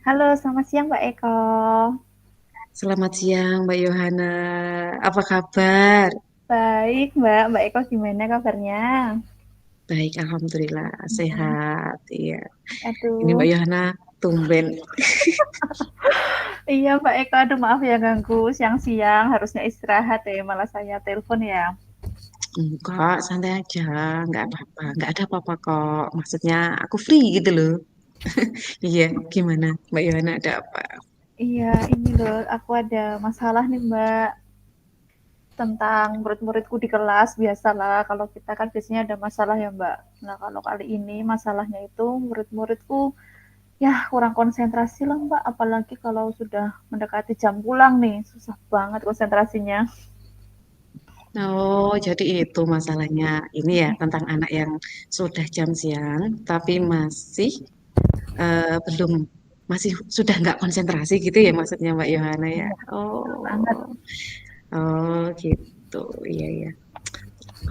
Halo, selamat siang Mbak Eko. Selamat siang, Mbak Yohana. Apa kabar? Baik Mbak, Mbak Eko gimana kabarnya? Baik, Alhamdulillah. Hmm, Sehat. Iya. Ini Aduh, Mbak Yohana tumben. iya Mbak Eko, aduh maaf ya ganggu siang-siang, harusnya istirahat ya, malah saya telepon ya. Enggak, santai aja. Enggak apa-apa. Enggak ada apa-apa kok. Maksudnya aku free gitu loh. Iya, gimana? Mbak Yohana ada apa? Iya, ini loh, aku ada masalah nih Mbak, tentang murid-muridku di kelas, biasalah kalau kita kan biasanya ada masalah ya Mbak. Nah kalau kali ini masalahnya itu murid-muridku ya kurang konsentrasi lah Mbak, apalagi kalau sudah mendekati jam pulang nih, susah banget konsentrasinya. Oh, jadi itu masalahnya. Ini ya tentang anak yang sudah jam siang, tapi belum masih sudah nggak konsentrasi gitu ya maksudnya Mbak Yohana ya. Iya, betul banget. Oh. Oh gitu, iya iya.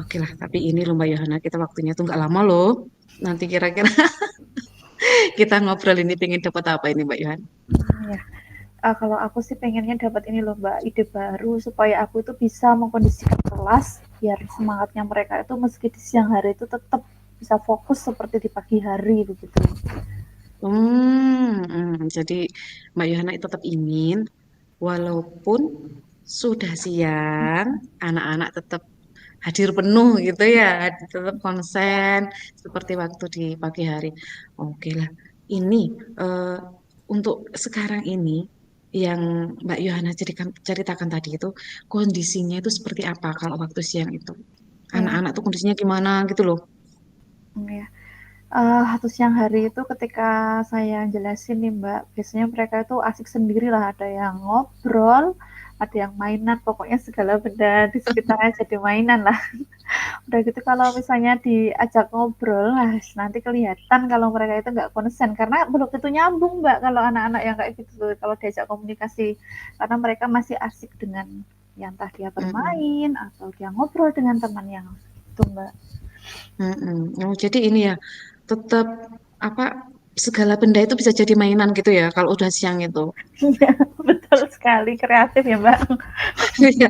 Oke lah, tapi ini loh Mbak Yohana, kita waktunya tuh nggak lama loh. Nanti kira-kira kita ngobrol ini pengen dapat apa ini Mbak Yohana? Ya, kalau aku sih pengennya dapat ini loh Mbak, ide baru supaya aku itu bisa mengkondisikan kelas biar semangatnya mereka itu meski di siang hari itu tetap bisa fokus seperti di pagi hari begitu. Jadi Mbak Yohana itu tetap ingin, walaupun sudah siang, anak-anak tetap hadir penuh gitu ya, tetap konsen seperti waktu di pagi hari. Oke lah, ini eh, untuk sekarang ini yang Mbak Yohana ceritakan tadi itu kondisinya itu seperti apa kalau waktu siang itu? Ya, Anak-anak tuh kondisinya gimana gitu loh? ya. Waktu siang hari itu ketika saya jelasin nih Mbak, biasanya mereka itu asik sendiri lah, ada yang ngobrol, ada yang mainan, pokoknya segala benda di sekitarnya jadi mainan lah. Udah gitu kalau misalnya diajak ngobrol, nah nanti kelihatan kalau mereka itu nggak konsen karena belum tentu nyambung Mbak kalau anak-anak yang kayak gitu tuh kalau diajak komunikasi karena mereka masih asik dengan yang entah dia Mm-mm. bermain atau dia ngobrol dengan teman yang itu Mbak. Mm-mm. Oh, jadi ini ya tetap apa segala benda itu bisa jadi mainan gitu ya kalau udah siang itu. Iya betul sekali kreatif ya Mbak. Iya.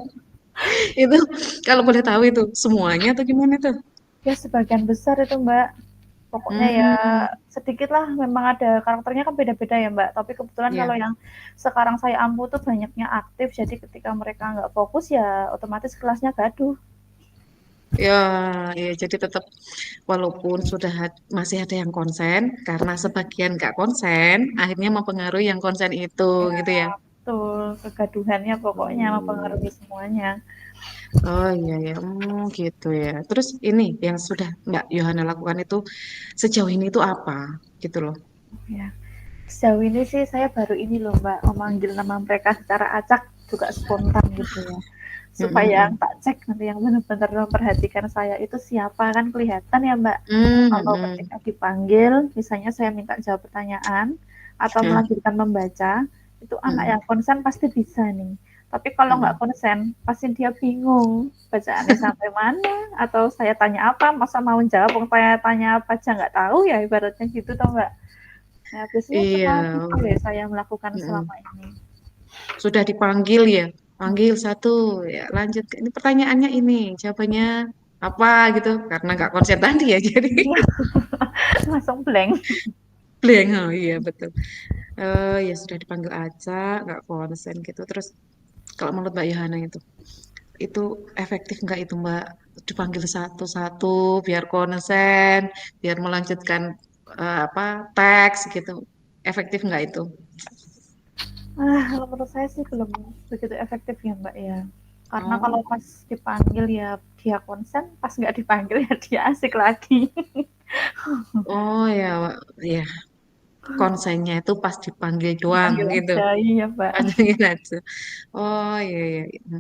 Itu kalau boleh tahu itu semuanya atau gimana tuh? Ya sebagian besar itu Mbak. Pokoknya ya Hmm, sedikit lah memang ada karakternya kan beda-beda ya Mbak. Tapi kebetulan ya, kalau yang sekarang saya ampu tuh banyaknya aktif. Jadi ketika mereka nggak fokus ya otomatis kelasnya gaduh. ya, ya. Jadi tetap walaupun masih ada yang konsen, karena sebagian nggak konsen, akhirnya mempengaruhi yang konsen itu, Ya, gitu ya. betul. Kegaduhannya pokoknya Hmm. mempengaruhi semuanya. Oh iya ya, gitu ya. Terus ini yang sudah Mbak Yohana lakukan itu sejauh ini itu apa, gitu loh. Ya. Sejauh ini sih saya baru ini loh Mbak, memanggil nama mereka secara acak juga spontan gitu ya. Supaya Mm-mm-mm. tak cek nanti yang benar-benar memperhatikan saya itu siapa kan kelihatan ya Mbak. Kalau Mm-mm. ketika dipanggil, misalnya saya minta jawab pertanyaan atau melanjutkan membaca, itu anak Mm-mm. yang konsen pasti bisa nih. Tapi kalau nggak Mm-mm. konsen, pasti dia bingung bacaannya sampai mana, atau saya tanya apa, masa mau jawab, saya tanya apa aja nggak tahu ya, ibaratnya gitu toh Mbak. Nah, biasanya Iya. setelah itu ya saya melakukan Mm-mm. selama ini. Sudah dipanggil ya, panggil satu, ya lanjut. Ini pertanyaannya ini, jawabannya apa gitu, karena nggak konsen tadi ya, jadi Langsung blank. blank. Oh iya betul. Ya sudah dipanggil aja, nggak konsen gitu. Terus kalau menurut Mbak Yohana itu efektif nggak itu Mbak dipanggil satu-satu biar konsen, biar melanjutkan apa teks gitu, efektif nggak itu? Kalau menurut saya sih belum begitu efektif ya Mbak ya. Karena kalau Oh, pas dipanggil ya dia konsen, pas nggak dipanggil ya dia asik lagi. oh ya, ya konsennya itu pas dipanggil doang Dipanggil gitu. aja, iya Mbak. Panjangin aja. Oh iya iya. Iya.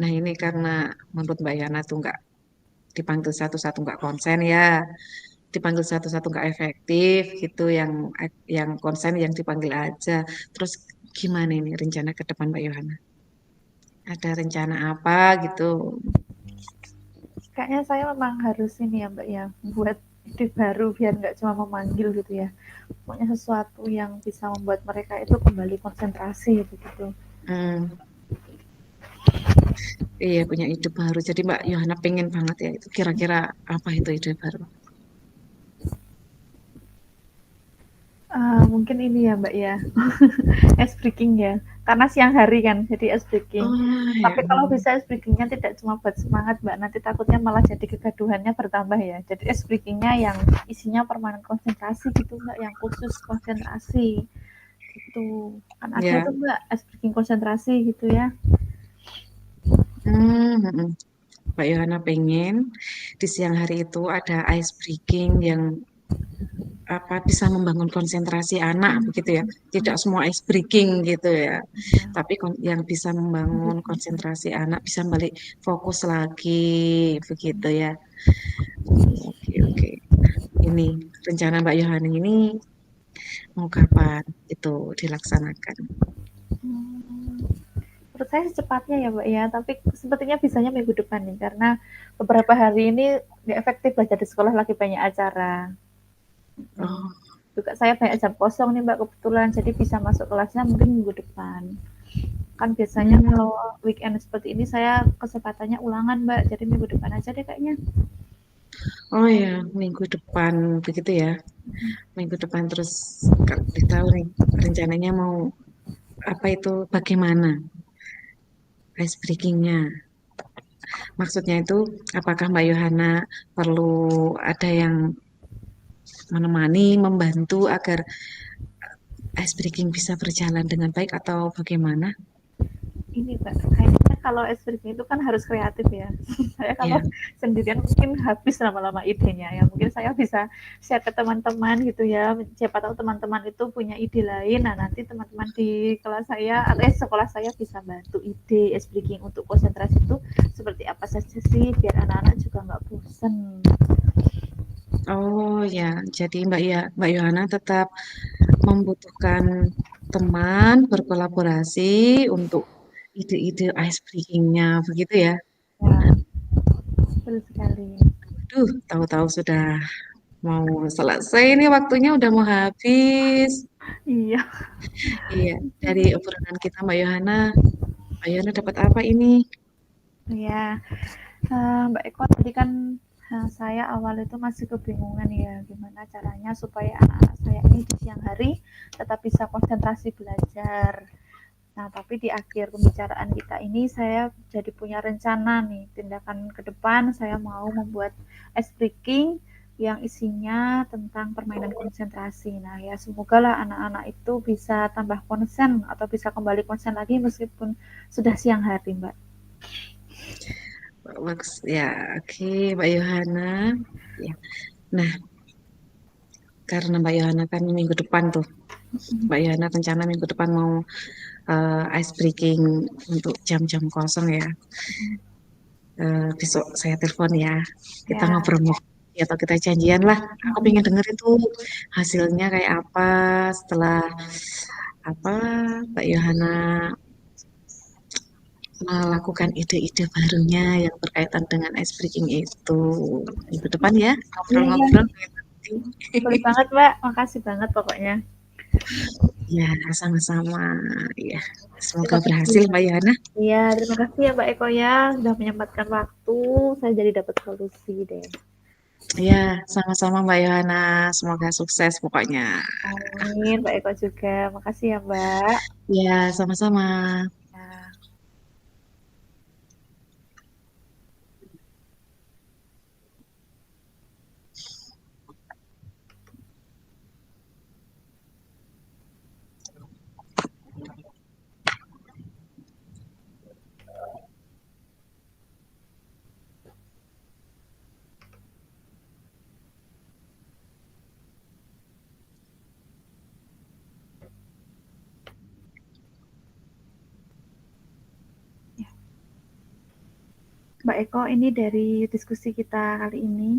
Nah ini karena menurut Mbak Yana tuh nggak dipanggil satu-satu nggak konsen ya, dipanggil satu-satu nggak efektif gitu. Yang konsen yang dipanggil aja. Terus gimana ini rencana ke depan Mbak Yohana? Ada rencana apa gitu? Kayaknya saya memang harus ini ya Mbak ya, buat ide baru biar nggak cuma memanggil gitu ya. Pokoknya sesuatu yang bisa membuat mereka itu kembali konsentrasi begitu. Hmm, iya punya ide baru. Jadi Mbak Yohana pengen banget ya itu kira-kira apa itu ide baru? Mungkin ini ya Mbak ya, ice breaking ya. Karena siang hari kan, jadi ice breaking. Oh ya, Tapi kalau bisa ice breakingnya tidak cuma buat semangat Mbak, nanti takutnya malah jadi kegaduhannya bertambah ya. Jadi ice breakingnya yang isinya permainan konsentrasi gitu Mbak, yang khusus konsentrasi gitu. Kan ada ya. tuh Mbak ice breaking konsentrasi gitu ya. Hmm. Mbak Yohana pengen di siang hari itu ada ice breaking yang apa bisa membangun konsentrasi anak begitu ya. Tidak semua ice breaking gitu ya. Tapi yang bisa membangun konsentrasi anak bisa balik fokus lagi begitu ya. Oke oke. Nah, ini rencana Mbak Yohana ini mau kapan itu dilaksanakan? Hmm, menurut saya secepatnya ya Mbak ya, tapi sepertinya bisanya minggu depan nih, karena beberapa hari ini nggak efektif belajar di sekolah lagi banyak acara. Oh, Juga saya banyak jam kosong nih Mbak kebetulan, jadi bisa masuk kelasnya mungkin minggu depan. Kan biasanya hmm. kalau weekend seperti ini saya kesempatannya ulangan Mbak, jadi minggu depan aja deh kayaknya. Oh ya, minggu depan begitu ya. Minggu depan terus kalau ditahu nih rencananya mau apa itu bagaimana ice breakingnya? Maksudnya itu apakah Mbak Yohana perlu ada yang menemani, membantu agar ice breaking bisa berjalan dengan baik atau bagaimana? Ini Mbak, kayaknya kalau espresso itu kan harus kreatif ya. Saya kalau Ya, sendirian mungkin habis lama-lama idenya ya. Mungkin saya bisa share ke teman-teman gitu ya. Siapa tahu teman-teman itu punya ide lain. Nah nanti teman-teman di kelas saya atau sekolah saya bisa bantu ide ice breaking untuk konsentrasi itu seperti apa saja sih biar anak-anak juga nggak bosen. oh ya, jadi Mbak Yohana tetap membutuhkan teman berkolaborasi untuk ide-ide ice breakingnya begitu ya. Ya, betul sekali. Duh, tahu-tahu sudah mau selesai ini waktunya udah mau habis. Iya. Iya, dari obrolan kita Mbak Yohana dapat apa ini? Ya, Mbak Eko tadi kan saya awal itu masih kebingungan ya gimana caranya supaya anak-anak saya ini di siang hari tetap bisa konsentrasi belajar. Nah, tapi di akhir pembicaraan kita ini saya jadi punya rencana nih, tindakan ke depan saya mau membuat ice breaking yang isinya tentang permainan konsentrasi. Nah, ya semoga lah anak-anak itu bisa tambah konsen atau bisa kembali konsen lagi meskipun sudah siang hari, Mbak. Bagus ya, oke Mbak Yohana. Ya. Nah, karena Mbak Yohana kan minggu depan tuh, Mbak Yohana rencana minggu depan mau ice breaking untuk jam-jam kosong ya. Besok saya telepon ya, kita Ya, ngobrol-ngobrol atau kita janjian lah. Aku pengen denger itu hasilnya kayak apa setelah apa Mbak Yohana melakukan ide-ide barunya yang berkaitan dengan ice breaking itu. Minggu depan ya, iya, iya. ngobrol-ngobrol. Boleh banget, Mbak. Makasih banget pokoknya. Ya, sama-sama. Ya, semoga Terima kasih. berhasil, Mbak Yana. Iya, terima kasih ya Mbak Eko ya, sudah menyempatkan waktu. Saya jadi dapat solusi deh. Ya, sama-sama, Mbak Yana. Semoga sukses pokoknya. Amin, Mbak Eko juga. Makasih ya Mbak. Ya, sama-sama. Ya. Mbak Eko, ini dari diskusi kita kali ini.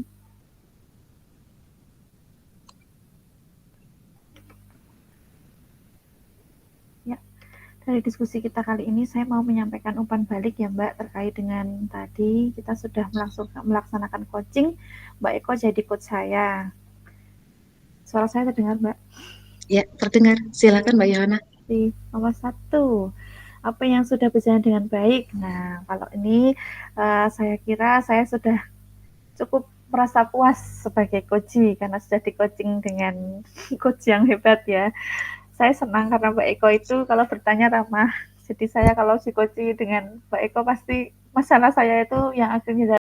Ya, dari diskusi kita kali ini saya mau menyampaikan umpan balik ya Mbak terkait dengan tadi kita sudah melaksanakan coaching, Mbak Eko jadi coach saya. Suara saya terdengar Mbak? Ya, terdengar. Silakan Mbak Yohana. Di nomor satu, apa yang sudah berjalan dengan baik? Nah, kalau ini saya kira saya sudah cukup merasa puas sebagai coach karena sudah di coaching dengan coach yang hebat ya. Saya senang karena Mbak Eko itu kalau bertanya ramah. Jadi saya kalau si coaching dengan Mbak Eko pasti masalah saya itu yang akhirnya